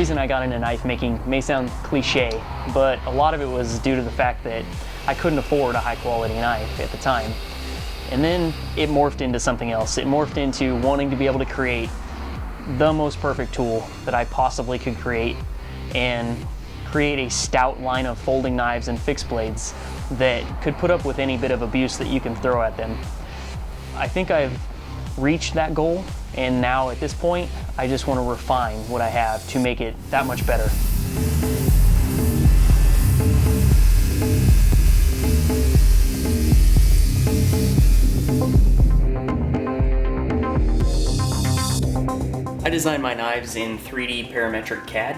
reason I got into knife making may sound cliche, but a lot of it was due to the fact that I couldn't afford a high quality knife at the time. And then it morphed into something else. It morphed into wanting to be able to create the most perfect tool that I possibly could create and create a stout line of folding knives and fixed blades that could put up with any bit of abuse that you can throw at them. I think I've reached that goal, and now at this point I just want to refine what I have to make it that much better. I designed my knives in 3D parametric CAD.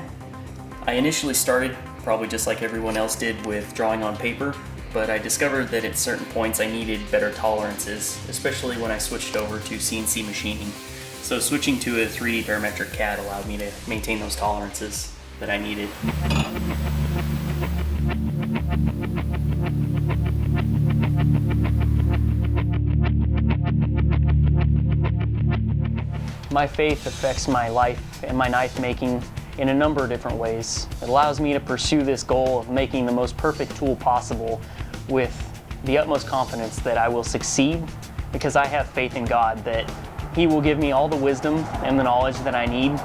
I initially started, probably just like everyone else did, with drawing on paper, but I discovered that at certain points I needed better tolerances, especially when I switched over to CNC machining. So switching to a 3D parametric CAD allowed me to maintain those tolerances that I needed. My faith affects my life and my knife making in a number of different ways. It allows me to pursue this goal of making the most perfect tool possible with the utmost confidence that I will succeed, because I have faith in God that He will give me all the wisdom and the knowledge that I need,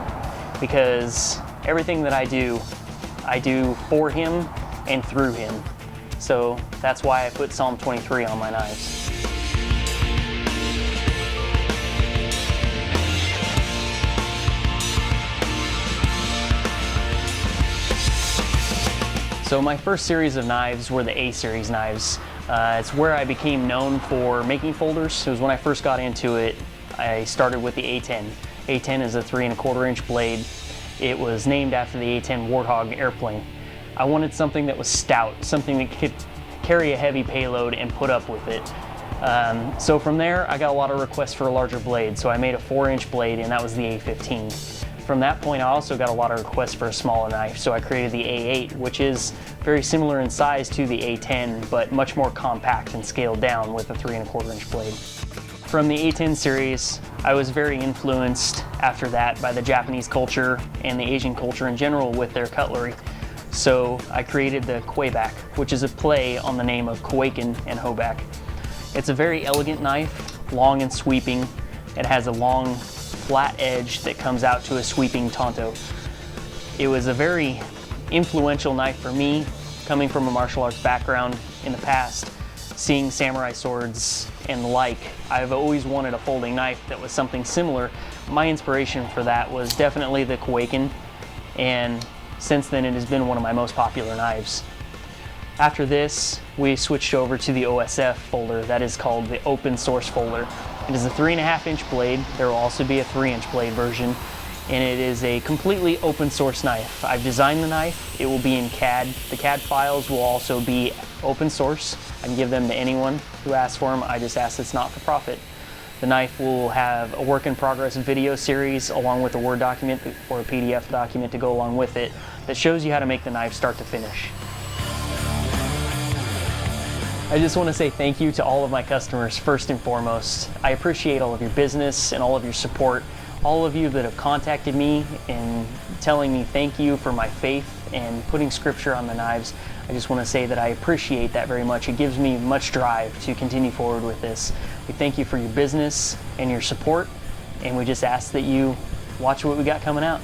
because everything that I do for Him and through Him. So that's why I put Psalm 23 on my knives. So my first series of knives were the A series knives. It's where I became known for making folders. It was when I first got into it. I started with the A10. A10 is a 3¼ inch blade. It was named after the A10 Warthog airplane. I wanted something that was stout, something that could carry a heavy payload and put up with it. So from there, I got a lot of requests for a larger blade, so I made a 4-inch blade, and that was the A15. From that point, I also got a lot of requests for a smaller knife, so I created the A8, which is very similar in size to the A10, but much more compact and scaled down with a 3¼ inch blade. From the A10 series, I was very influenced after that by the Japanese culture and the Asian culture in general with their cutlery. So I created the Hoback, which is a play on the name of Kuwakin and Hoback. It's a very elegant knife, long and sweeping. It has a long flat edge that comes out to a sweeping tanto. It was a very influential knife for me, coming from a martial arts background in the past, seeing samurai swords and the like. I've always wanted a folding knife that was something similar. My inspiration for that was definitely the Kuwakin, and since then it has been one of my most popular knives. After this, we switched over to the OSF folder that is called the open source folder. It is a 3½ inch blade. There will also be a 3-inch blade version, and it is a completely open source knife. I've designed the knife. It will be in CAD. The CAD files will also be open source. I can give them to anyone who asks for them. I just ask it's not for profit. The knife will have a work in progress video series along with a Word document or a PDF document to go along with it that shows you how to make the knife start to finish. I just want to say thank you to all of my customers first and foremost. I appreciate all of your business and all of your support. All of you that have contacted me and telling me thank you for my faith and putting scripture on the knives. I just want to say that I appreciate that very much. It gives me much drive to continue forward with this. We thank you for your business and your support, and we just ask that you watch what we got coming out.